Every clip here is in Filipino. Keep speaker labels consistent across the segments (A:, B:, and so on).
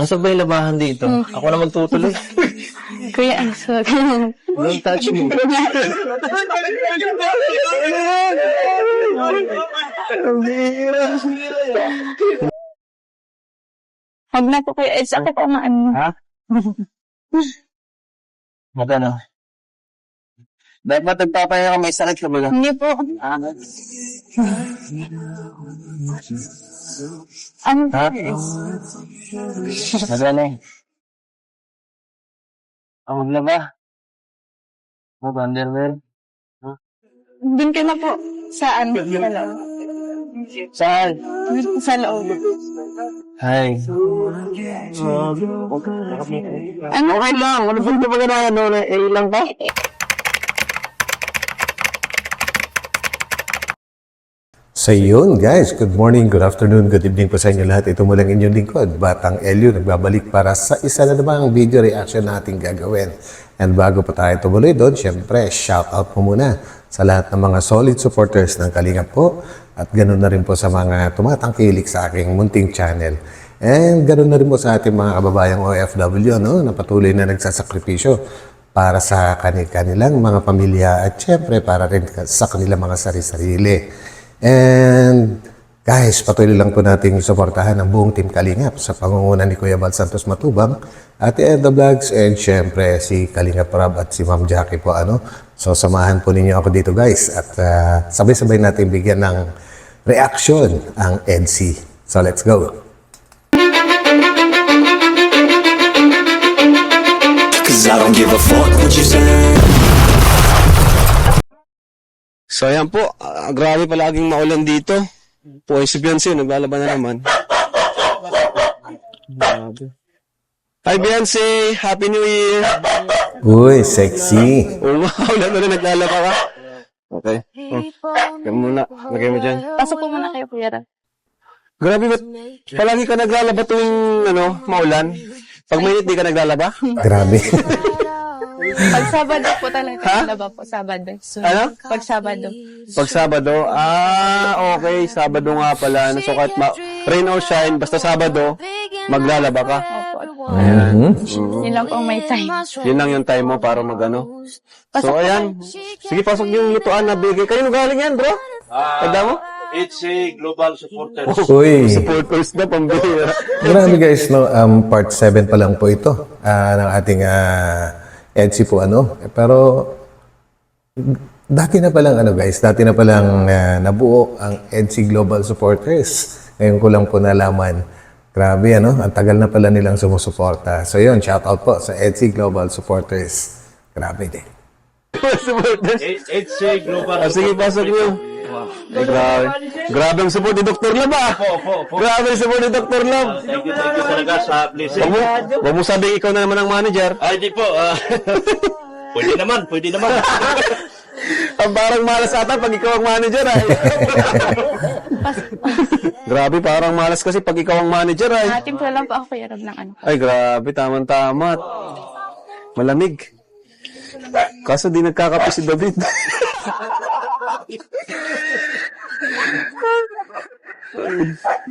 A: Nasaan ba yung labahan dito? Ako na magtutuloy.
B: Kuya, ang swag.
A: Don't touch me.
B: Huwag na po kuya. Sakit ang ano.
A: Ha? Magano? Dapat nagpapahinga ka, may sakit ka ba?
B: Hindi po. Ano
A: Ha? Magano? Ang maglaba? Mag-underwear?
B: Doon ka na po. Saan? Sa loob.
A: Saan?
B: Sa loob.
A: Hi.
B: Ano?
A: Okay lang. Ano ba ba ganaan? Lang ba?
C: So yun guys, good morning, good afternoon, good evening po sa inyo lahat. Ito mulang inyong lingkod, Batang Elio, nagbabalik para sa isa na namang video reaction natin gagawin. And bago pa tayo tumuloy doon, syempre, shout out po muna sa lahat ng mga solid supporters ng Kalingap po. At ganoon na rin po sa mga tumatangkilik sa aking munting channel. And ganoon na rin po sa ating mga kababayang OFW, no, na patuloy na nagsasakripisyo para sa kanilang mga pamilya at syempre para rin sa kanilang mga sarili-sarili. And guys, patuloy lang po nating suportahan ang buong Team Kalingap sa pangunguna ni Kuya Val Santos Matubang, Ate Edna Vlogs, and syempre si Kalingap Rab at si Ma'am Jackie po. So samahan po ninyo ako dito guys at sabay-sabay natin bigyan ng reaction ang EDC. So let's go!
D: Cause I don't give a fuck what you say.
E: So ayan po, grabe palaging maulan dito. Po, si Beyonce, naglalaban na naman. Grabe. Hi Beyonce, Happy New Year!
C: Uy, sexy!
E: Maulan na rin, naglalaba ka? Okay. Kaya muna, lagay mo dyan.
B: Pasok po muna kayo kuya.
E: Grabe ba't palagi ka naglalaba tuwing maulan? Pag mainit, di ka naglalaba?
C: Grabe!
B: Pag Sabado po talaga. Laba po, Sabado.
E: Ano?
B: Pag Sabado.
E: Pag Sabado? Okay. Sabado nga pala. So kahit rain or shine, basta Sabado, maglalaba ka.
B: Opo.
E: Ayan.
B: Yun lang po may time.
E: Yun lang yung time mo para magano. So ayan. Sige, pasok yung lutuan na bigay. Kayo galing yan, bro? Tanda mo?
F: It's a global supporter.
C: Uy!
E: Supporters na pambira.
C: Grabe guys, no? Part 7 pa lang po ito ng ating EDC po pero dati na palang dati na palang nabuo ang EDC Global Supporters. Ngayon ko lang po nalaman. Grabe ang tagal na pala nilang sumusuporta. So yun, shout out po sa EDC Global Supporters. Grabe din.
E: Supporters.
F: It's a global
E: Sige, pasok nyo. Grabe. Grabe ang support ni Dr. Lab Grabe ang support ni Dr. Lab.
F: Thank you talaga sa blessing.
E: Huwag mo sabihin ikaw na naman ang manager.
F: Ay, di po. Pwede naman.
E: Ang parang malas ata pag ikaw ang manager ay. Grabe, parang malas kasi pag ikaw ang manager ay.
B: Timpla lang po ako kuya Rob ng ano.
E: Ay, grabe, tama-tama. Malamig. Kaso di nagkakape si David.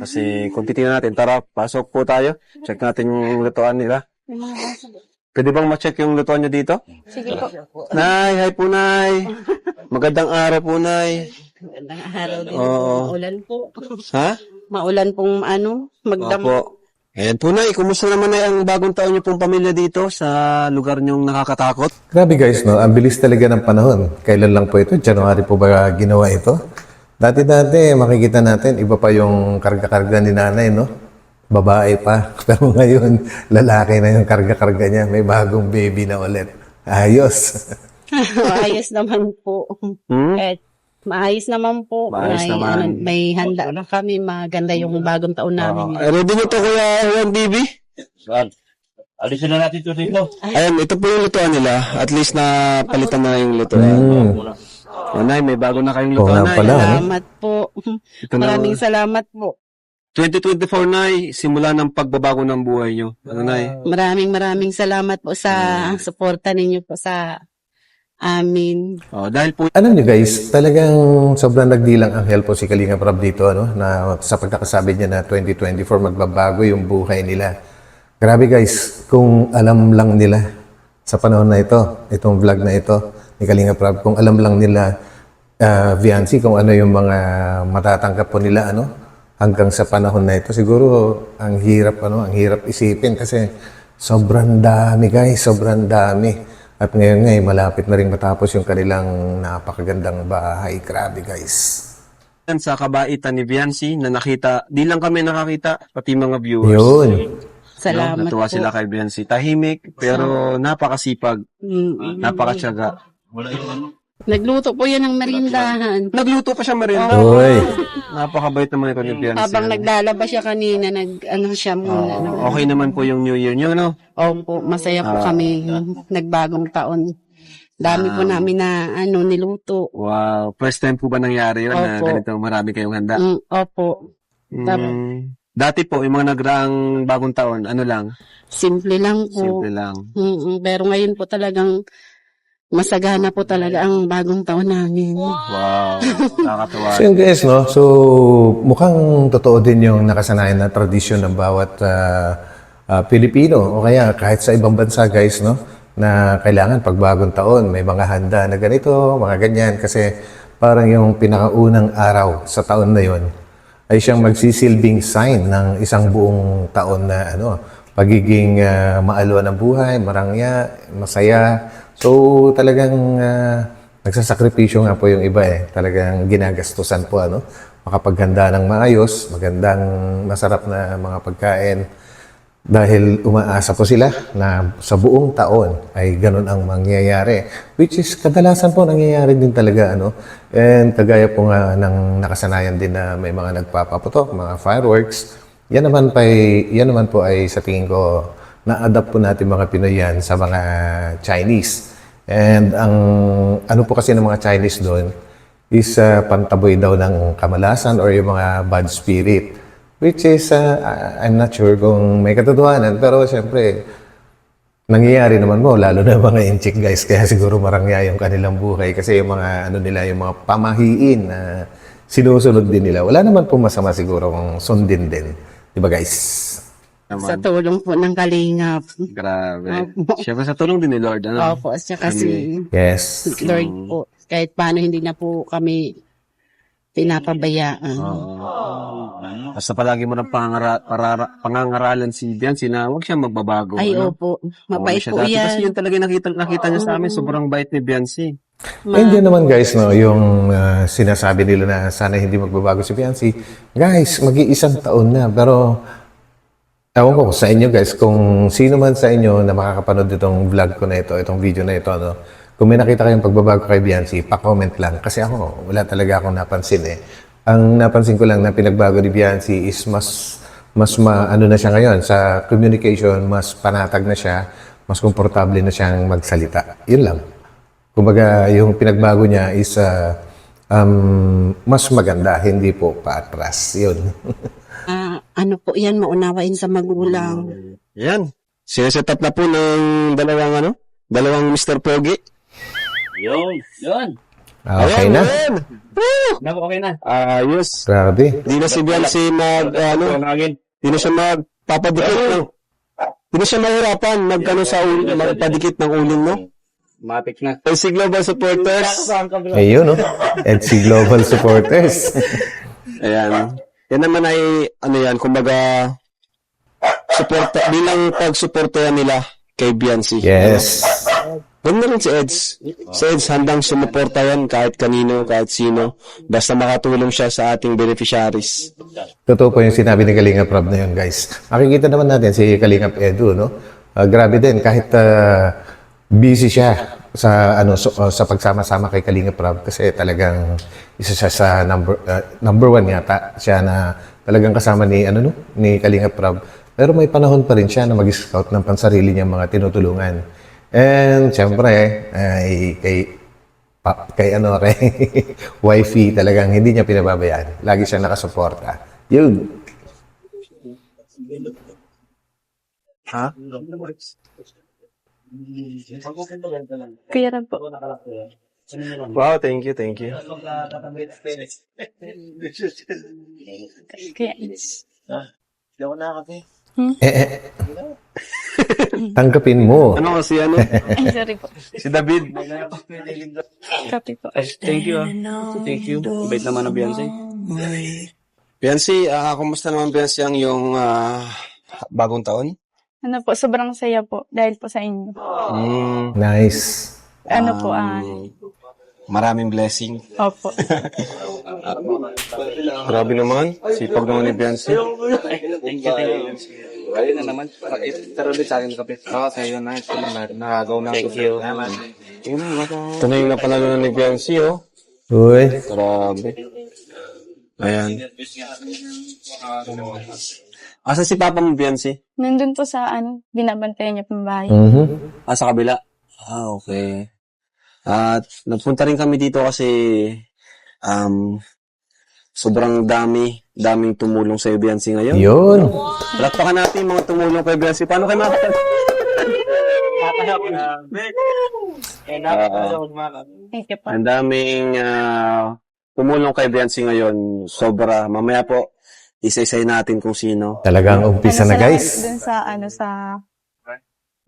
E: Kasi kung titingnan natin, tara, pasok po tayo. Check natin yung lutuan nila. Pwede bang ma-check yung lutuan nyo dito?
B: Sige po.
E: Nay, hi po, Nay. Magandang araw po, Nay.
G: Magandang araw din.
E: Oo.
G: Maulan po.
E: Ha?
G: Maulan pong magdamag.
E: Opo. Ayan po, Nay. Kumusta naman na ang bagong taon nyo pong pamilya dito sa lugar nyong nakakatakot?
C: Grabe guys, no? Ang bilis talaga ng panahon. Kailan lang po ito? January po ba ginawa ito? Dati-dati, makikita natin, iba pa yung karga-karga ni nanay, no? Babae pa. Pero ngayon, lalaki na yung karga-karga niya. May bagong baby na ulit. Ayos.
G: Maayos naman po. Kahit maayos naman po.
E: Maayos naman.
G: May handa na kami. Maganda yung bagong taon namin.
E: Ready nyo to, Kuya Juan TV?
F: Saan? Alisin na natin ito dito.
E: Ayan, ito po yung lutuan nila. At least na palitan na yung lutuan. Oh, Nay, may bago na kayong lutuan, Nay.
C: pala.
G: Salamat po.
E: Ito na.
G: Maraming salamat po.
E: 2024, Nay, simula ng pagbabago ng buhay nyo. Nay?
G: Maraming salamat po sa suporta ninyo po sa amin.
E: Dahil po,
C: Alam niyo guys, talagang sobrang nagdilang anghel po si Kalingap Rab dito, na sa pagkakasabi niya na 2024 magbabago yung buhay nila. Grabe guys, kung alam lang nila sa panahon na ito, itong vlog na ito ni Kalinga Prab, kung alam lang nila Viancy, kung ano yung mga matatanggap po nila hanggang sa panahon na ito, siguro ang hirap isipin kasi sobrang dami guys, sobrang dami. At ngayon malapit na rin matapos yung kanilang napakagandang bahay. Grabe guys.
E: Yan sa kabaitan ni Viancy na nakita, di lang kami nakakita, pati mga viewers.
C: Yun.
G: Salamat
E: Natuwa
G: po.
E: sila kay Viancy. Tahimik, pero napakasipag, napakasyaga.
G: Nagluto po yan ng merindahan.
E: Nagluto pa siya merienda.
C: Uy.
E: Napakabait naman ito ni Viancy.
G: Habang naglalaba siya kanina, siya muna.
E: Okay naman po yung New Year niyo, no?
G: Opo, masaya po kami. Nagbagong taon. Dami po namin na niluto.
E: Wow. First time po ba nangyari yun na
G: Opo.
E: ganito marami kayong handa?
G: Opo.
E: Dati po, yung mga nagraang bagong taon, ano lang?
G: Simple lang po.
E: Simple lang.
G: Pero ngayon po talagang masagana po talaga ang bagong taon namin.
E: Wow. Nakakatuwa.
C: So yun guys, no? So mukhang totoo din yung nakasanayan na tradisyon ng bawat Pilipino o kaya kahit sa ibang bansa guys, no? Na kailangan pag bagong taon may mga handa na ganito, mga ganyan kasi parang yung pinakaunang araw sa taon na yon ay siyang magsisilbing sign ng isang buong taon na pagiging maalwa ng buhay, marangya, masaya. So talagang nagsasakripisyo nga po yung iba Talagang ginagastusan po makapaghanda ng maayos, magandang masarap na mga pagkain. Dahil umaasa po sila na sa buong taon ay ganun ang mangyayari. Which is kadalasan po nangyayari din talaga. And kagaya po nga ng nakasanayan din na may mga nagpapaputok, mga fireworks. Yan naman po ay sa tingin ko na-adapt po natin mga Pinoy yan sa mga Chinese. And ang ano po kasi ng mga Chinese doon is pantaboy daw ng kamalasan or yung mga bad spirit. Which is, I'm not sure kung may katotohanan, pero siyempre, nangyayari naman po, lalo na mga inchik guys, kaya siguro marangya yung kanilang buhay kasi yung mga, yung mga pamahiin na sinusunod din nila. Wala naman po masama siguro kung sundin din. Diba guys?
G: Sa tulong po ng kalingap.
E: Grabe. Siyempre sa tulong din ni Lord.
G: Opo, siya kasi
C: Yes.
G: Lord po. Kahit paano hindi na po kami pinapabayaan.
E: Basta palagi mo ng pangangaralan si Viancy na huwag siya magbabago.
G: Ay, opo. Mabait
E: siya
G: po
E: dati. Kasi
G: yan.
E: yun talaga nakita niya sa amin. Sobrang bait ni Viancy.
C: Hindi naman guys, yung sinasabi nila na sana hindi magbabago si Viancy. Guys, mag-iisang taon na. Pero, ewan ko sa inyo guys, kung sino man sa inyo na makakapanood itong vlog ko na ito, itong video na ito, kung may nakita kayong pagbabago kay Viancy, pa-comment lang. Kasi ako, wala talaga akong napansin Ang napansin ko lang na pinagbago ni Viancy is mas na siya ngayon sa communication, mas panatag na siya, mas komportable na siyang magsalita. Yun lang. Kumbaga, yung pinagbago niya is mas maganda, hindi po paatras. Yun.
G: Ano po yan, maunawain sa magulang.
E: Yan. Sineset up na po ng dalawang Mr. Pogi.
F: Yun.
C: Okay na.
F: Okay na.
E: Ayos.
C: Grabe.
E: Di na si Viancy di na siya magpapadikit. Di na siya mahirapan magpadikit ng uling mo.
F: Matik na.
E: LC Global Supporters.
C: Ayun, EDC Global Supporters.
E: Ayan. Yan naman ay, kumbaga, bilang pagsuporta nila kay Viancy.
C: Yes.
E: Huwag na rin si Eds. Si Eds handang sumuporta yan kahit kanino, kahit sino. Basta makatulong siya sa ating beneficiaries.
C: Totoo po yung sinabi ni Kalingap Rob na yun, guys. Makikita naman natin si Kalingap Edu, grabe din, kahit busy siya sa pagsama-sama kay Kalingap Rob kasi talagang isa siya sa number one yata siya na talagang kasama ni Kalingap Rob. Pero may panahon pa rin siya na mag-scout ng pansarili niyang mga tinutulungan. And syempre kay wifey talagang hindi niya pinababayaan. Lagi siyang nakasuporta. Yun.
E: Ha?
B: Kuya Rab po.
E: Wow, thank you.
B: Kuya
F: Hindi ako nakakape.
C: Tanggapin mo.
E: Ano kasi ano?
B: Ay, sorry po.
E: Si David.
B: Copy po.
F: Ay, thank you. Thank you. Bait naman ang Beyonce.
E: Beyonce, kumusta naman Beyonce ang yung bagong taon?
B: Ano po, sobrang saya po dahil po sa inyo.
C: Nice.
B: Ano po,
E: Maraming blessing.
B: opo.
E: Grabe naman. Sipag naman ni Beyonce.
F: Thank you. Ayun na naman. Taro din sa akin kape. Oo, sa'yo na. Nakagaw na. Thank you.
E: Ito na yung napanalunan ni Beyonce, oh.
C: Uy.
E: Grabe. Ayan. Asa si Papa mo, Beyonce?
B: Nandun po sa binabantayan niya pong bahay.
E: Sa kabila? Okay. At nagpunta rin kami dito kasi sobrang daming tumulong sa Beyonce ngayon.
C: Yun.
E: Palakpakan natin yung mga tumulong kay Beyonce. Paano kayo
B: Thank you po.
E: Ang daming tumulong kay Beyonce ngayon. Sobra. Mamaya po, isa-isay natin kung sino.
C: Talagang umpisa na,
B: salamat
C: guys.
B: dun sa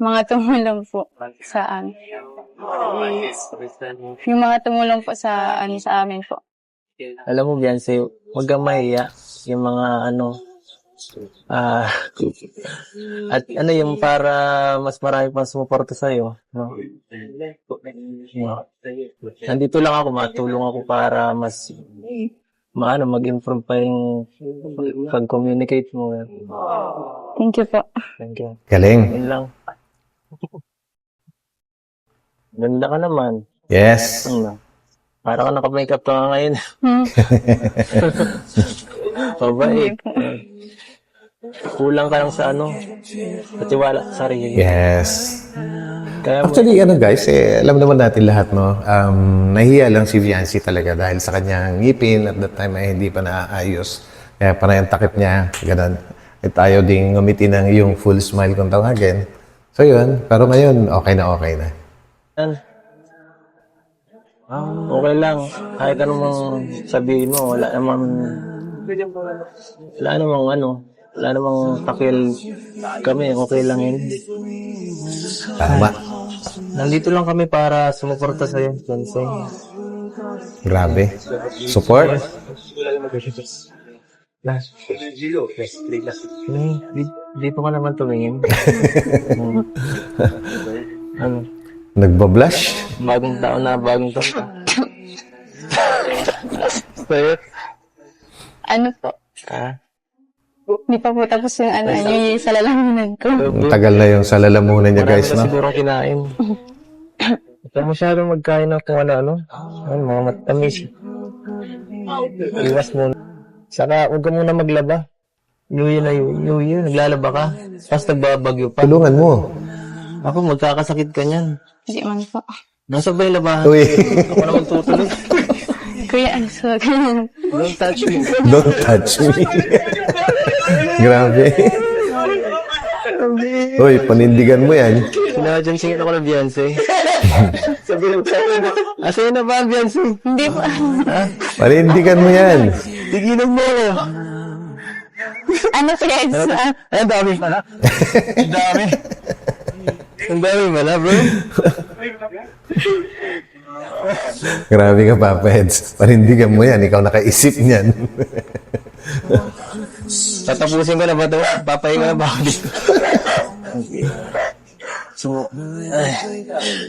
B: mga tumulong po sa yung mga tumulong po sa amin po.
H: Alam mo, Beyonce, huwag kang mahiya. Yung mga at yung para mas marami pang sumuporta sa'yo. No? Nandito lang ako, matulong ako para mas mag-improve pa yung pag-communicate mo.
B: Thank you po.
H: Thank you.
C: Galing.
H: Yun lang. Ganda ka naman.
C: Yes.
H: Para ka naka-makeup ka ngayon. Mabait. Kulang ka lang sa sa tiwala sa sarili.
C: Yes.
H: Kaya
C: Actually, guys, alam naman natin lahat, no? Nahiya lang si Beyonce talaga dahil sa kanyang ngipin at that time ay hindi pa naaayos. Kaya panay ang takip niya, ganun. At ayaw ding ngumiti ng yung full smile kung tawagin. So yun, pero ngayon, okay na.
H: okay lang. Kahit anong sabihin mo, wala namang takil kami. Okay lang yun.
C: Tama.
H: Nandito lang kami para sumuporta sa'yo, Beyonce.
C: Grabe. Support?
H: Dito ka naman tumingin.
C: Nagbablush?
H: Bagong taon na, bagong taon. Sa'yo?
B: Ano po? Hindi pa po tapos yung yung sa lalamunan ko.
C: Ang tagal na yung sa lalamunan niya, guys,
H: Marami na
C: no?
H: siguro kinain. Huwag ka masyadong magkain ng kung ano. Mga matamis. Iwas mo. Saka huwag ka muna maglaba. New Year, naglalaba ka. Tapos nagbabagyo pa.
C: Tulungan mo.
H: Ako, magkakasakit ka niyan.
B: Hindi man po.
H: Nasa ba yung labahan?
C: Uy.
H: Ako naman tutuloy.
B: Kuya, ang swag.
H: Don't touch me.
C: Don't touch me. Grabe. Uy, panindigan mo yan.
H: Sinadyansingin ako ng Beyonce. Sabihin mo sa'yo. Asayin na ba ang Beyonce?
B: Hindi po.
C: Panindigan mo yan.
H: Tigilan mo ako.
B: Ano kaya
H: Ay, ang dami pala. Ang dami. Ang dami pala, bro.
C: Grabe ka, Papa Eds. Panindigan mo yan. Ikaw nakaisip niyan.
H: Tatapusin ko na ba ito? Papahinga na ba ako dito? So,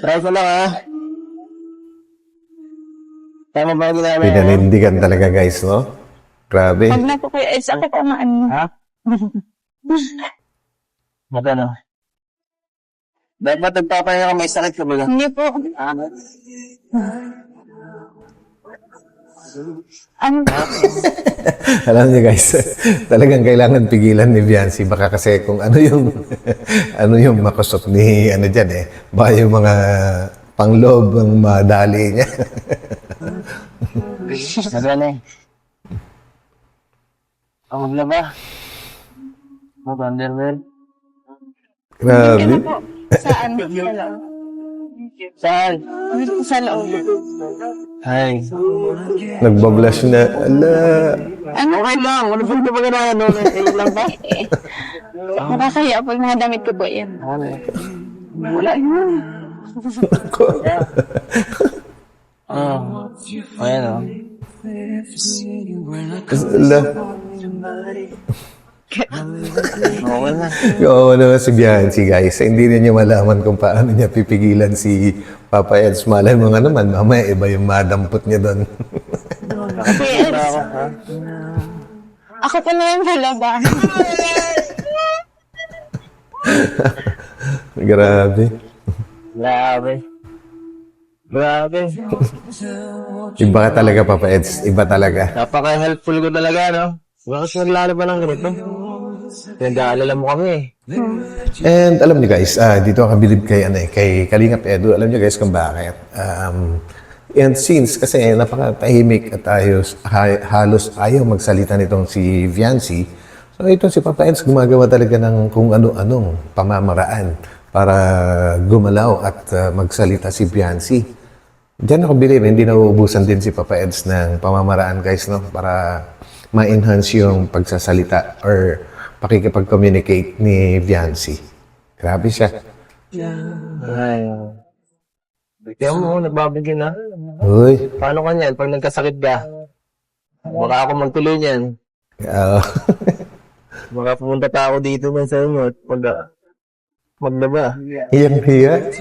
H: try ko lang, ha? Tama ba yung ginamit?
C: Pinanindigan talaga, guys, no? Grabe.
B: Huwag na po kuya, sakit ang
H: Ha? Magano?
A: Dapat nagpapahinga ka, may sakit ka ba?
B: Hindi po.
C: Alam niyo, guys, talagang kailangan pigilan ni Beyonce. Baka kasi kung ano yung ano yung makusot ni dyan baka yung mga pangloob ang madali niya.
H: Magano eh. Ang maglaba. Mag-underwear.
C: Grabe.
B: Saan? Hello.
H: Saan?
B: Dito sa loob.
H: Ay.
C: Nagbablush na. Ala.
B: Ano?
H: Okay lang. Wala pa ba ganaan? Ayun lang ba?
B: Nakakaya pag mga damit ko po yan.
H: Wala yun. Ayan o.
C: Ala.
H: Oo na.
C: Oo naman si Bianchi, guys. Hindi niya malaman kung paano niya pipigilan si Papa Eds. Malay mo nga naman, mamaya iba yung madampot niya doon.
B: Kuya Eds, ako po na yung nalaban.
C: Grabe.
H: Grabe. Grabe.
C: Iba ka talaga, Papa Eds. Iba talaga.
H: Napaka-helpful ko talaga, no? Bakit naglalaban ng ganito? Pinag-aalala mo kami eh.
C: And alam niyo guys, dito ako bilib kay, kay Kalingap Edu. Alam niyo guys kung bakit. And since kasi napakatahimik at halos ayaw magsalita nitong si Viancy, so itong si Papa Eds gumagawa talaga ng kung ano-anong pamamaraan para gumalaw at magsalita si Viancy. Diyan ako bilib, hindi nauubusan din si Papa Eds ng pamamaraan guys, no? Para ma-enhance yung pagsasalita or pakikipag-communicate ni Viancy. Grabe siya.
H: Ay. Tingnan mo, nagbabigyan na.
C: Uy.
H: Paano ka niyan? Pag nagkasakit ka, baka ako magtuloy niyan. Baka pumunta pa ako dito man sa inyo at maglaba.
C: Hiyang-hiya.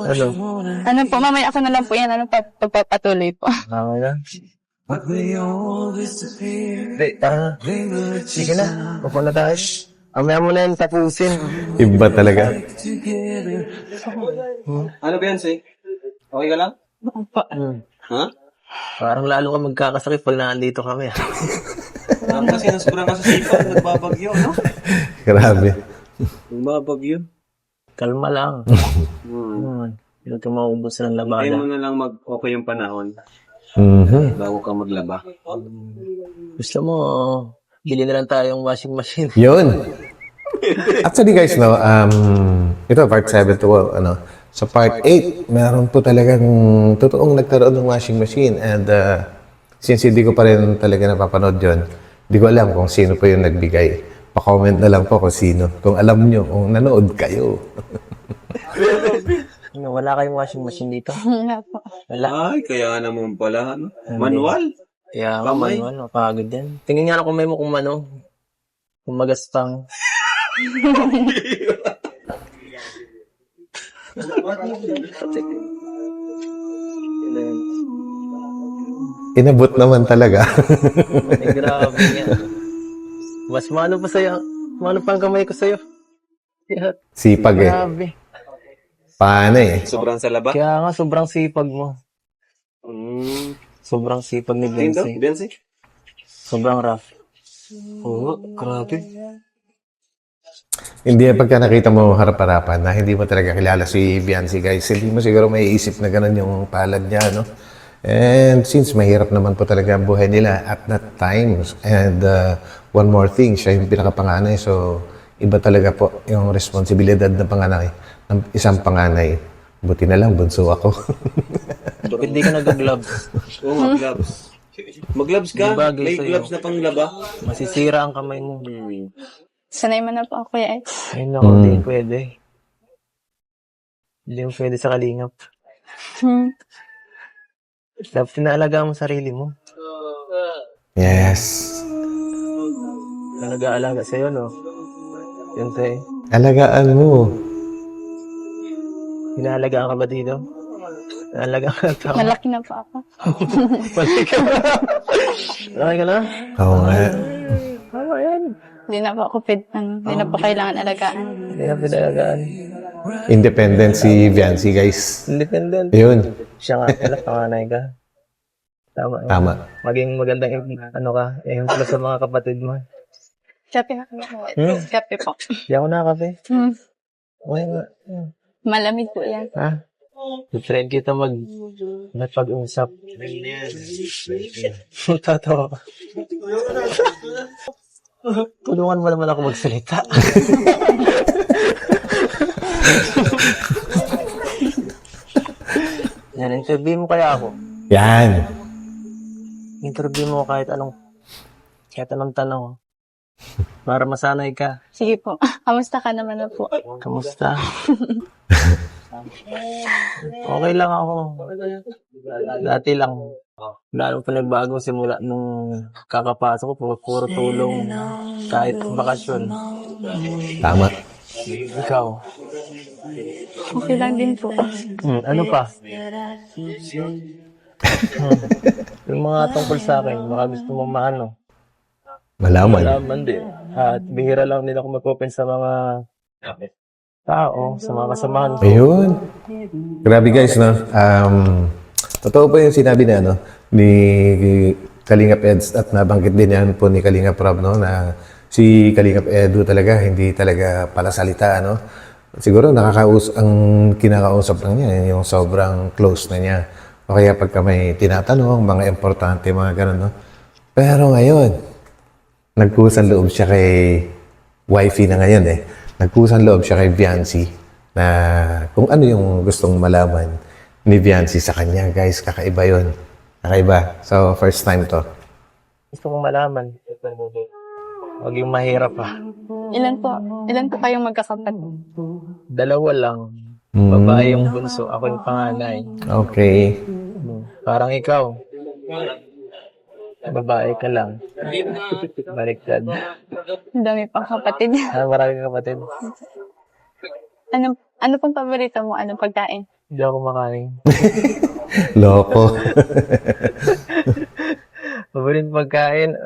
H: Ano?
B: Ano po, mamaya ako na lang po yan. Ano pa, pagpapatuloy po.
H: Okay na. Sige na. Pupunta tayo. Amaya mo na yan tapusin.
C: Iba talaga.
F: Ano ba yan, Say? Okay ka lang? Ha?
H: Parang lalo ka magkakasakit pag nandito kami.
F: Kasi sobrang ka sa sipag, nagbabagyo, no?
C: Grabe.
F: Nagbabagyo.
H: Kalma lang. Huwag ka maubos ng
F: Kaya
H: labada.
F: mo na lang mag-okay yung panahon bago ka maglaba.
H: Gusto mo, bili na lang tayong washing machine.
C: Yun. Actually guys, no, ito part 7 to, sa part 8, meron po talagang totoong nagkaroon ng washing machine and since hindi ko pa rin talaga napapanood yun, hindi ko alam kung sino po yung nagbigay. Pa-comment na lang po kung sino. Kung alam nyo, kung nanood kayo.
H: Wala kayong washing machine dito?
B: Wala po.
H: Wala.
F: Ay, kaya naman pala, ano? Manual?
H: Kaya
F: Kamay.
H: manual, mapagod yan. Tingin nga na kung may mo kung kung magastang.
C: Inabot naman talaga.
H: Ay, grabe yan. Mas mano pa sa'yo. Mano pa ang kamay ko sa'yo.
C: Sipag eh.
H: Grabe.
C: Paano eh.
F: Sobrang sa laba?
H: Kaya nga, sobrang sipag mo. Sobrang sipag ni
F: Tingin daw,
H: Benzi.
F: Benzi?
H: Sobrang rough. Oo, grabe.
C: Hindi pagka nakita mo harap-harapan na hindi mo talaga kilala si Viancy guys, hindi mo siguro may isip na ganun yung palad niya, no? And since mahirap naman po talaga ang buhay nila at that times, and one more thing, siya yung pinakapanganay, so iba talaga po yung responsibilidad ng panganay, ng isang panganay. Buti na lang, bunso ako.
H: Hindi ka nag-gloves.
F: Oo, mag-gloves. Mag-gloves ka?
H: Di bagay
F: May
H: sa'yo.
F: gloves na panglaba?
H: Masisira ang kamay mo.
B: Sanay mo na po ako, Kuya Eds.
H: Ayun ako, hindi pwede. Hindi mo pwede sa kalingap. Dapat inaalagaan mo sarili mo.
C: Yes.
H: Na nag-aalaga sa'yo, no? Yun sa'yo.
C: Alagaan mo.
H: Inaalagaan ka ba dito? Inaalagaan ka tao?
B: Malaki na po ako.
H: Malaki ka na. Malaki ka na?
C: Oo nga.
H: Tama yan.
B: Hindi na po ako hindi na po kailangan alagaan.
H: Hindi na pinalagaan.
C: Independent si Viancy guys.
H: Independent.
C: Yun.
H: Siya nga pala, panganay ka. Tama.
C: Tama.
H: Maging magandang yung pala sa mga kapatid mo.
B: Kape ako. Kape po.
H: Di ako nakakape. Okay nga.
B: Malamig po yan.
H: Ha? I-train kita pag-usap. Tatawa ka. Tulungan mo naman ako magsalita. interview mo kaya ako.
C: Yan.
H: Interview mo kahit anong tanong. Para masanay ka.
B: Sige po. Kamusta ka naman na po?
H: Kamusta? Okay lang ako. Dati lang. Wala nang pinagbago simula nung kakapasok ko. Puro tulong kahit bakasyon.
C: Tama.
H: Ikaw?
B: Okay lang din po.
H: Ano pa? Yung mga tungkol sa akin, baka gusto mo maano.
C: Malaman.
H: Malaman din. At bihira lang din ako mag-open sa mga tao, sa mga kasamahan ko.
C: Ayun. Grabe guys, no? Totoo po yung sinabi na, ni Kalingap Eds at nabanggit din yan po ni Kalingap Rob, no? Na si Kalingap Edu talaga, hindi talaga palasalita, no? Siguro ang kinakausap lang niya, yung sobrang close na niya. O kaya pagka may tinatanong, mga importante, mga ganun, no? Pero ngayon, nagkusan loob siya kay wifey na ngayon, Nagkusan loob siya kay Viancy na kung ano yung gustong malaman ni Viancy sa kanya. Guys, kakaiba yun. Kakaiba. So, first time to.
H: Gusto kong malaman. Huwag yung mahirap pa.
B: Ilan po kayong magkakapatid?
H: Dalawa lang. Babae yung bunso, ako yung panganay.
C: Okay.
H: Parang ikaw. Babae ka lang. Baliktad.
B: Ang dami pang kapatid.
H: Marami kang kapatid.
B: Ano pang paborito mo? Anong pagkain?
H: Hindi ako makain.
C: Loko.
H: Paborito pagkain,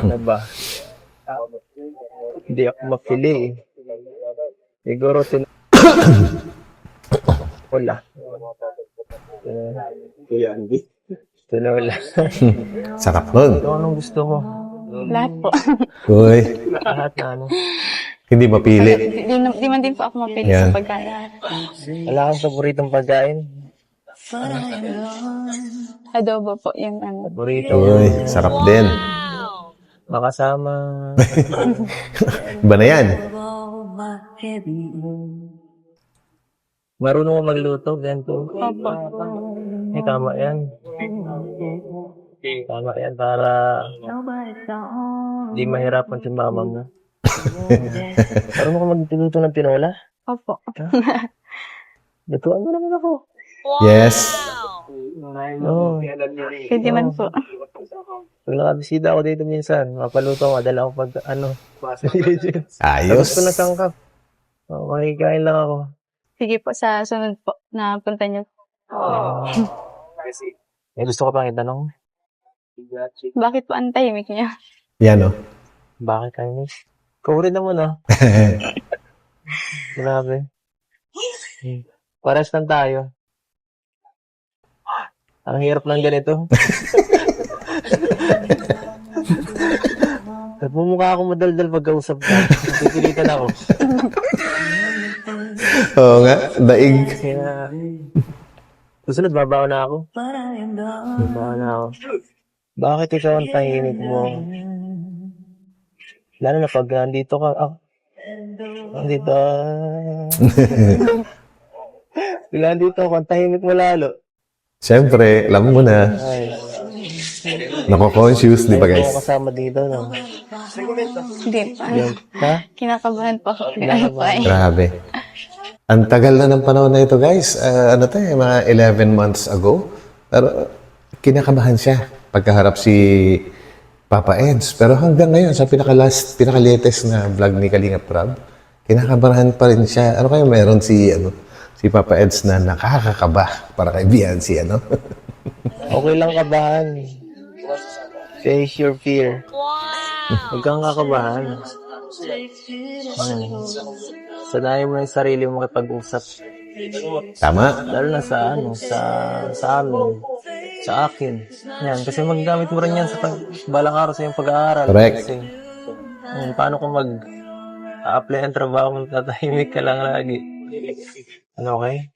H: ano ba? Hindi ako mapili. Siguro wala. Tinola.
C: Sarap nun.
H: Ito anong gusto mo?
B: Lahat po.
C: Uy,
H: Lahat na ano.
C: hindi mapili.
B: Di man din po ako mapili
C: Yan.
B: sa pagkain.
H: Wala kang paboritong pagkain?
B: Adobo po yung ano.
H: Paborito.
C: Uy, sarap din.
H: Makasama.
C: Iba na yan.
H: Marunong ko magluto, ganito.
B: Opo.
H: Tama yan. Tama yan para di mahirapan si mama mo. Marunong ko magluto ng tinola?
B: Opo.
H: Lutuan mo naman ako.
C: Yes.
H: Oo.
B: Pwede man po.
H: Pag nakabisita ako dito minsan, mapaluto ko, dala ako pag
C: Ayos.
H: Tapos ko na sangkap. Makikain lang ako.
B: Sige po, sa sunod po na punta niyo.
H: May gusto ko pang itanong.
B: Bakit po ang tahimik niya?
C: Yan,
H: Bakit kayo? Ikaw rin naman, Grabe. Pares lang tayo. Ang hirap lang ganito. Nagmumukha ako madaldal pagkausap ka. Pipilitan ako.
C: Oo nga, daig.
H: Kaya, susunod, babaw na ako. Babaw na ako. Bakit ikaw ang tahimik mo? Lalo na pag nandito ka, nandito, nandito ako, ang tahimik mo lalo.
C: Siyempre, alam mo na.
H: Ay,
C: Nako-conscious, di ba
H: Ay,
C: guys?
H: ako kasama dito, no?
B: Hindi pa.
H: Ha?
B: Kinakabahan po ako. Ano po ay.
C: Grabe. Ang tagal na ng panahon na ito, guys. Mga 11 months ago. Pero kinakabahan siya pagkaharap si Papa Eds. Pero hanggang ngayon, sa pinaka-latest na vlog ni Kalingap Rob, kinakabahan pa rin siya. Ano kaya meron si Papa Eds na nakakakaba para kay Viancy,
H: Okay lang kabahan. Face your fear. Huwag kang kakabahan. Sanayin mo yung sarili mo makipag-usap.
C: Tama?
H: Lalo na sa amin. Sa akin. Yan. Kasi magagamit mo rin yan sa balang araw sa iyong pag-aaral.
C: Correct.
H: Kasi, paano kung mag-apply ang trabaho mo, tatahimik ka lang lagi. Ano, okay?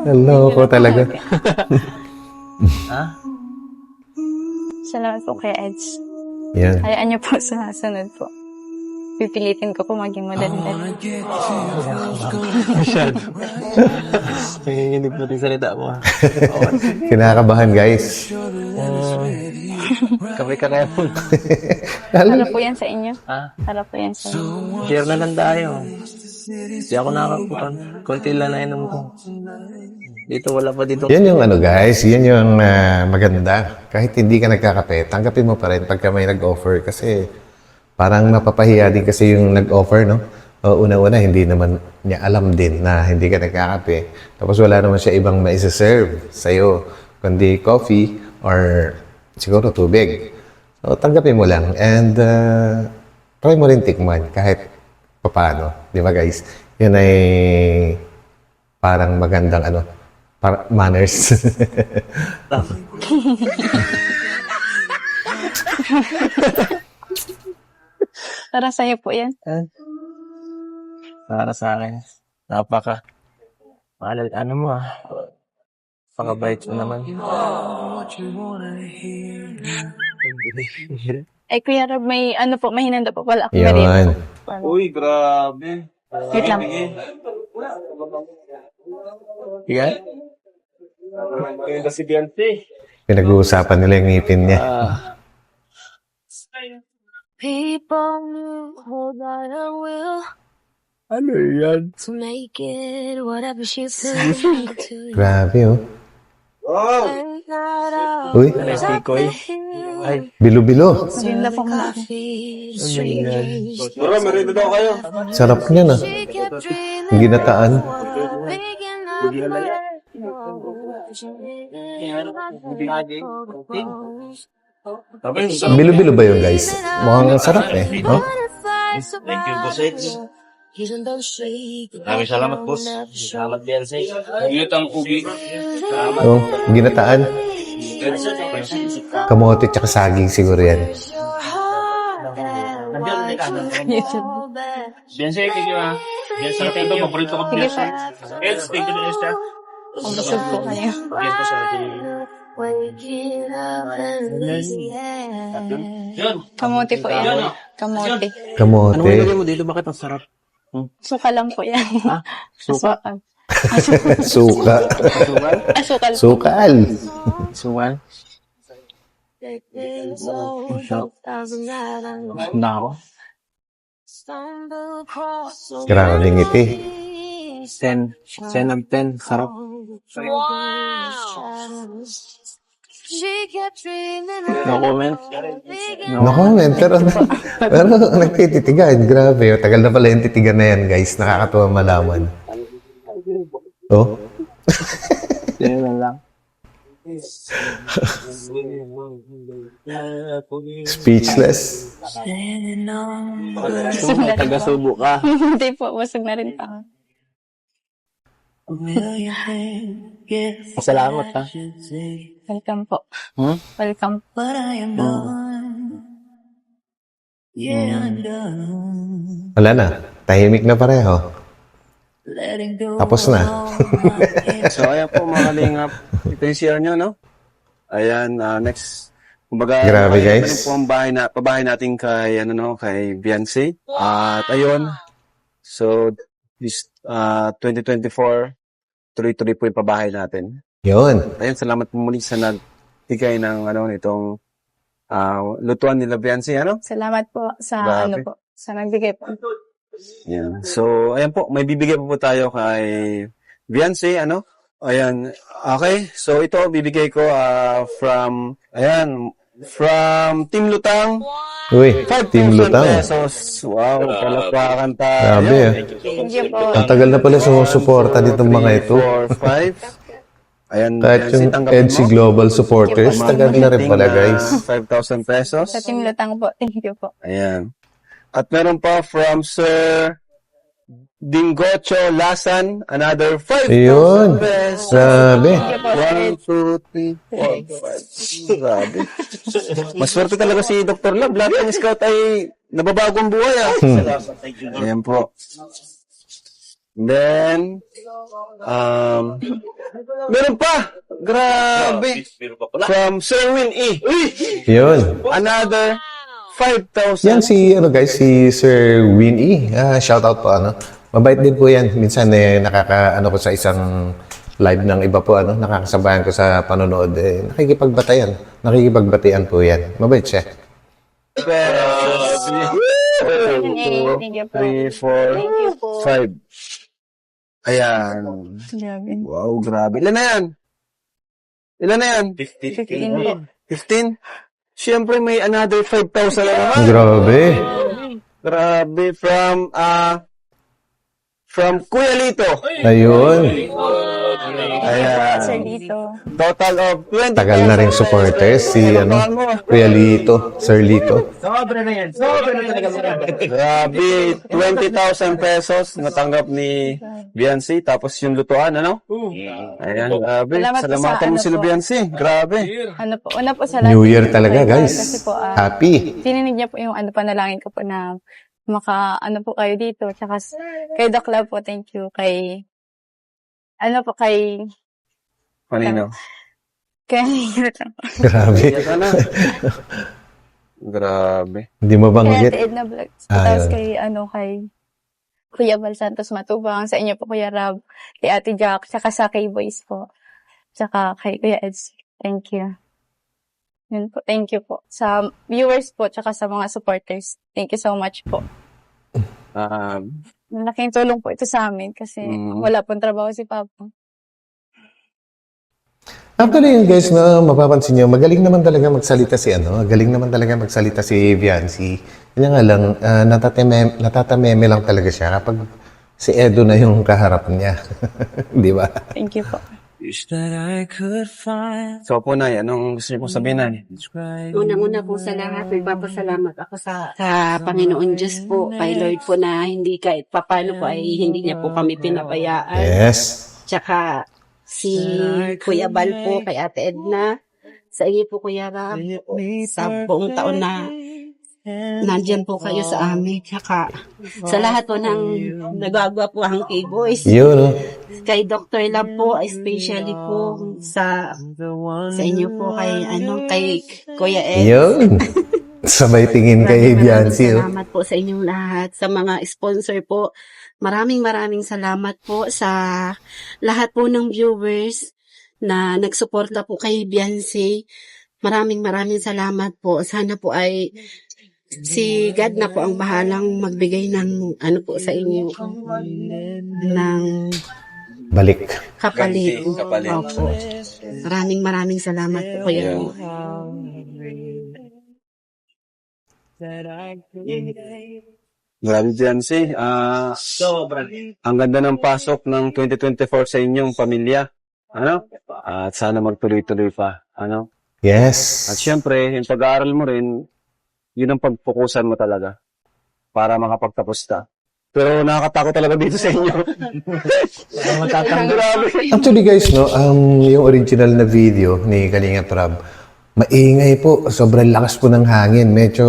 C: Hello ko talaga.
H: Ha?
B: Salamat po kay Eds.
C: Yan.
B: Hayaan niyo po sa sunod po. pipilitin ko po maging madaldal.
H: Masyado. Nanginginig natin salita mo.
C: Kinakabahan, guys.
H: Kami ka kaya po.
B: Harap po yan sa inyo.
H: Ah,
B: Harap po yan sa inyo.
H: share na lang tayo. Di ako nakakutan. Konti lang na inom ko. Dito wala pa dito.
C: Yan yung ano, guys. Yan yung maganda. Kahit hindi ka nagkakape, tanggapin mo pa rin pagka may nag-offer. Kasi parang mapapahiya din kasi yung nag-offer, no? Una-una, hindi naman niya alam din na hindi ka nagkakape. Tapos wala naman siya ibang maisaserve sa'yo, kundi coffee or siguro tubig. So, tanggapin mo lang. And try mo rin tikman kahit papaano. Di ba, guys? Yun ay parang magandang manners.
B: Para sa'yo po yan.
H: Para sa akin. Napaka. Ano mo ah. Pakabait mo naman.
B: Ay, Kuya Rob, may may hinanda po pala ako.
C: Yun.
F: Uy, grabe.
B: Wait lang.
H: Yan?
F: Ganda si Beyonce.
C: Pinag-uusapan nila yung ngipin niya.
I: People hold on I will
H: Ano yan?
I: to make it whatever she says to you.
C: Grabe, oh.
F: Oh!
I: And not all
C: Uy,
H: Tikoy. Ay,
C: bilo-bilo.
B: Ganda po mga.
I: coffee strangers.
F: Bro, merienda daw kayo.
C: Sarap niya na.
I: She kept dreaming
C: Yung ginataan.
I: waking up
C: Bilo-bilo ba yun, guys? Mukhang sarap eh. No?
I: Thank you, Boss. Even though shake,
F: Maraming salamat, boss. Salamat, Beyonce. Ingat ang ubi.
C: Oh, ginataan. Kamote tsaka saging siguro yan.
F: Beyonce, thank you ah. Beyonce, thank you. Paborito ko
B: Sige
F: Beyonce.
B: po.
F: Yes, thank you, Beyonce.
B: Pag-usog po kayo.
F: Yes, po, sir.
I: waking up and yeah.
F: Yun.
B: Kamote po yan. Kamote.
H: anong
C: Kamote.
H: nilagay mo dito? Bakit ang sarap?
B: Suka lang po yan.
H: Suka?
C: Suka.
B: Asukal po.
C: Sukal.
H: Suwan? Na ako?
C: Grabe ngiti.
H: 10. 10 of 10. Sarap. No comment?
C: No comment. Pero nagtititigan. Grabe. Tagal na pala yung titigan na yan, guys. Nakakatuwa malaman. Oh.
H: Yan lang.
C: Speechless.
H: Taga-subo ka.
B: Hindi po. Busog na rin pa.
H: Salamat ha.
B: Welcome po.
H: Hmm?
B: Welcome.
C: Wala na. Tahimik na pareho. Tapos na.
F: So, ayan po mga kalingap. Ito yung CR nyo, no? Ayan, next. Kumbaga,
C: Grabe, guys.
F: ito po ang pabahay natin kay, kay Beyonce. At ayun. So, this 2024, tuloy-tuloy po yung pabahay natin.
C: Yun.
F: Ayun, salamat po muli sa nagbigay ng, nitong lutuan nila Beyonce,
B: Salamat po sa
F: Grabe.
B: sa nagbigay po.
F: Yeah. So, ayan po, may bibigay po tayo kay Beyonce, Ayan, okay. So, ito, bibigay ko from Team Lutang.
C: Uy, Team
F: 5,000
C: Lutang.
F: pesos. Wow, palakpakan tayo.
C: Grabe ah.
B: Thank you po.
C: Ang tagal na pala sumusuporta nitong mga ito.
F: 4, 5. Ayan,
C: Kahit
F: Beyonce,
C: yung
F: tanggapin
C: EDC
F: mo.
C: Global supporters, tagal na rin pala, guys.
F: 5,000 pesos.
B: Sa Team Lutang po. Thank you po.
F: Ayan. At meron pa from Sir Dingocho Lasan, another 5,000
C: Ayun.
F: pesos.
C: Grabe.
B: Thank you po.
F: 1, 2, 3, 4, 5. Grabe. Maswerte talaga si Dr. Love. Lahat ng scout ay nababagong buhay. Ayan po. Then, meron pa. Grabe. From Sir Win E.
C: Yun.
F: Another 5,000.
C: Yan si, guys, si Sir Winnie. Shout out po, Mabait din po yan. Minsan, ko sa isang live ng iba po, nakakasabayan ko sa panonood. Nakikipagbatayan po yan. Mabait siya.
F: 1, 2, 3, 4, 5. Ayan.
B: Grabe.
F: Wow, grabe. Ilan na yan?
B: 15 po.
F: 15? Siyempre, may another 5,000 na naman.
C: Grabe.
F: Grabe. From Kuya Lito.
C: Ayun.
F: Ayan.
B: Sir dito.
F: Total of 20,000.
C: Tagal na rin supporters si, Kuya Lito, Sir Lito.
F: Grabe. 20,000 pesos natanggap ni Biancy. Tapos yung lutuan, Ayan, grabe.
B: Salamat po
F: Salamatan
B: sa
F: mo sila,
B: po.
F: Biancy. Grabe.
B: Una po sa lahat.
C: New Year talaga, guys.
B: Kasi po,
C: Happy.
B: tininig niya po yung panalangin ko po na po kayo dito. Tsaka kay The Club po, thank you. Kay
F: Kanino?
C: Grabe.
F: Yan na. Grabe.
C: Hindi mo
B: Kay
C: banggit.
B: Ate Edna Vlogs.
C: Ayun.
B: Tapos kay Kuya Val Santos Matubang, sa inyo po Kuya Rab, kay Ate Jack, tsaka sa K-Boys po. Tsaka kay Kuya Eds. Thank you. Yun po, thank you po. Sa viewers po, tsaka sa mga supporters. Thank you so much po. Malaking tulong po ito sa amin kasi wala pong trabaho si Papa.
C: Actually, yun guys, mapapansin nyo, magaling naman talaga magsalita si Viancy. Kanya nga lang, natatameme lang talaga siya kapag si Edo na yung kaharap niya. Di ba?
B: Thank you po.
F: So po, Nay, anong gusto niyo pong sabihin, Nay?
G: Unang-una po sa lahat, nagpapasalamat ako sa Panginoon Diyos po, kay Lord po na hindi kahit papano po ay hindi niya po kami pinabayaan.
C: Yes.
G: Tsaka si Kuya Bal po, kay Ate Edna, sa iyo po Kuya Rab, sa buong taon na nandyan po kayo sa amin. Tsaka sa lahat po ng nagagawa po ang K-Boys.
C: Yun,
G: Kay Dr. Love po, especially po sa inyo po kay Kuya Ed.
C: Yun. Sabay tingin kay Viancy.
G: Salamat po sa inyong lahat. Sa mga sponsor po, maraming salamat po sa lahat po ng viewers na nagsuporta po kay Viancy. Maraming salamat po. Sana po ay si God na po ang bahalang magbigay ng po sa inyo ng
C: Balik.
G: kapalit.
F: Kapalit.
G: Opo. Maraming salamat po kuya.
F: Grabe, Biancy. Ang ganda ng pasok ng 2024 sa inyong pamilya. At sana magtuloy-tuloy pa.
C: Yes.
F: At syempre, yung pag-aaral mo rin, yun ang pagpukusan mo talaga para makapagtapos ka. Pero nakakatakot talaga dito sa inyo. Grabe.
C: Actually guys, yung original na video ni Kalinga Prab, maingay po. Sobrang lakas po ng hangin. Medyo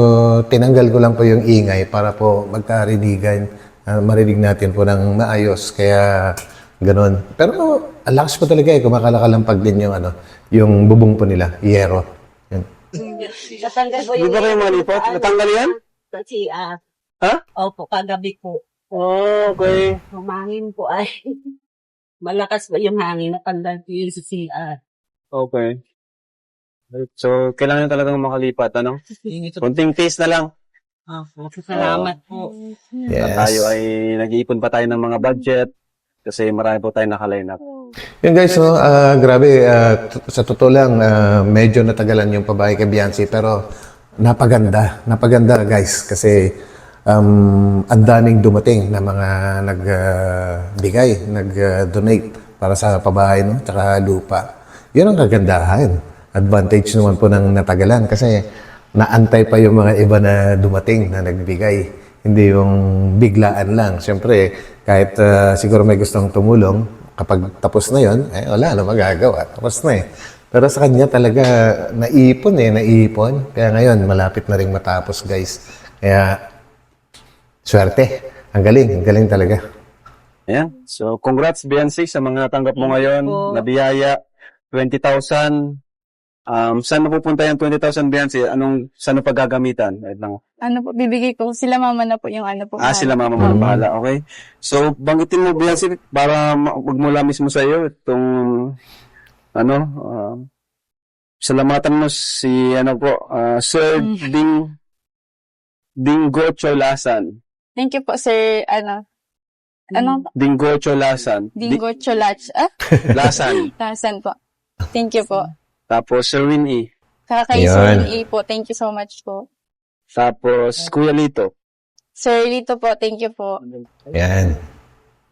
C: tinanggal ko lang po yung ingay para po magkarinigan. Marinig natin po ng maayos. Kaya ganon. Pero ang lakas po talaga kumakalakalampag din yung yung bubong po nila, yero. Yan.
G: Natanggal po
F: Di ba kayo malipot? Natanggal yan? Ha?
G: Opo, kagabi po.
F: Oh, okay.
G: Humangin po ay malakas po yung hangin. Natanggal po yung sa CR.
F: Okay. So, kailangan talagang makalipat, Konting taste na lang.
G: Salamat po.
C: Yes.
F: Tayo ay nag-iipon pa tayo ng mga budget kasi marami po tayo naka-line up.
C: Yun guys, grabe, sa totoo lang, medyo natagalan yung pabahay kay Biancy, pero napaganda guys, kasi ang daming dumating na mga nag-donate para sa pabahay, tsaka lupa. Yun ang kagandahan. Advantage naman po ng natagalan kasi naantay pa yung mga iba na dumating na nagbigay. Hindi yung biglaan lang. Siyempre, kahit siguro may gustong tumulong, kapag tapos na yon, wala na magagawa. Tapos na Pero sa kanya talaga naipon. Kaya ngayon, malapit na rin matapos, guys. Kaya, swerte. Ang galing talaga.
F: Ayan. So, congrats, Biancy, sa mga natanggap mo ngayon na biyaya. 20,000. Saan mapupunta yung 20,000 Beyonce? Saan mo paggagamitan? Wait lang.
B: Ano po, bibigay ko. Sila mama na po yung ano po.
F: Sila mama mo na bahala, okay? So, banggitin mo, Beyonce, para magmula mismo sa iyo, itong, salamatan mo si, Sir Dingo Cholasan.
B: Thank you po, sir.
F: Dingo Cholasan.
B: Dingo Cholach.
F: Lasan.
B: Tasan po. Thank you po.
F: Tapos, Sir Winnie.
B: Saka kay
C: Ayan.
B: Sir E po. Thank you so much po.
F: Tapos, Kuya Lito.
B: Sir Lito po, thank you po.
C: Yan.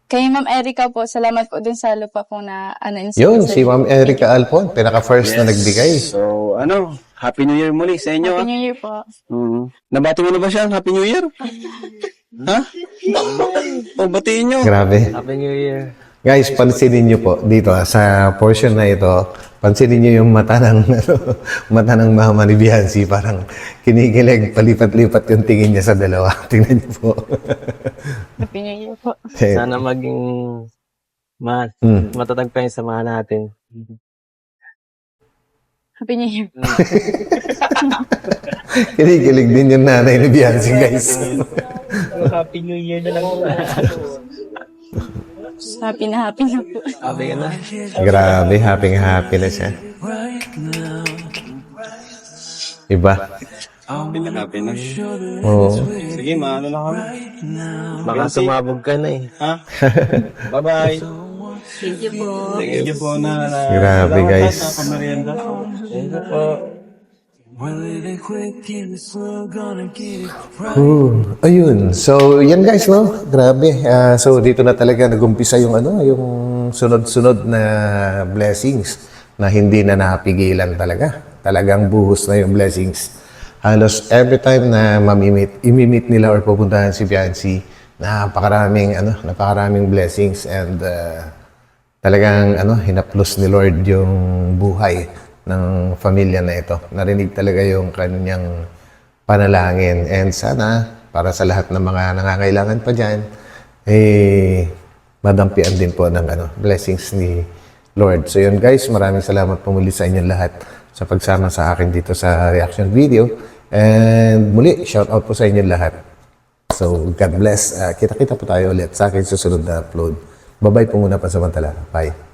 B: Kay Ma'am Erica po, salamat po dun sa lupa po na
C: Yun, si Ma'am Erica Alpon, pinaka-first na nagbigay.
F: So, Happy New Year muli sa inyo.
B: Happy New Year po.
F: Nabati mo na ba siya? Happy New Year? Ha? Batiin nyo.
C: Grabe.
H: Happy New Year.
C: Guys, pansinin nyo po dito sa portion na ito, pansinin nyo yung mata ng, mata ng mama ni Beyonce, parang kinikilig, palipat-lipat yung tingin niya sa dalawa. Tingnan nyo po.
B: Happy New Year po.
H: Sana maging matatag pa yung samahan natin.
B: Happy New Year.
C: Kinikilig din yung nanay ni Beyonce, guys.
H: Happy New Year na lang.
B: Happy na po.
H: Happy ka na.
C: Grabe, happy na siya. Iba.
F: Happy na.
C: Oo.
F: Sige, maano na kami.
H: Baka sumabog ka na eh.
F: Ha? Bye-bye.
G: Thank you po.
F: Thank you po na.
C: Grabe, guys.
F: Sa pamerienda.
H: Thank you po.
C: Ayun. So, yan guys, no? Grabe. So, dito na talaga nagumpisa yung yung sunod-sunod na blessings na hindi na napigilan talaga. Talagang buhos na yung blessings. Halos every time na imimit nila or pupuntahan si Beyonce, napakaraming blessings and talagang hinaplos ni Lord yung buhay ng pamilya na ito. Narinig talaga yung kanyang panalangin. And sana, para sa lahat ng mga nangangailangan pa dyan, madampian din po ng blessings ni Lord. So yun guys, maraming salamat po muli sa inyong lahat sa pagsama sa akin dito sa reaction video. And muli, shout out po sa inyong lahat. So, God bless. Kita-kita po tayo ulit sa akin susunod na upload. Bye-bye po muna pansamantala. Bye.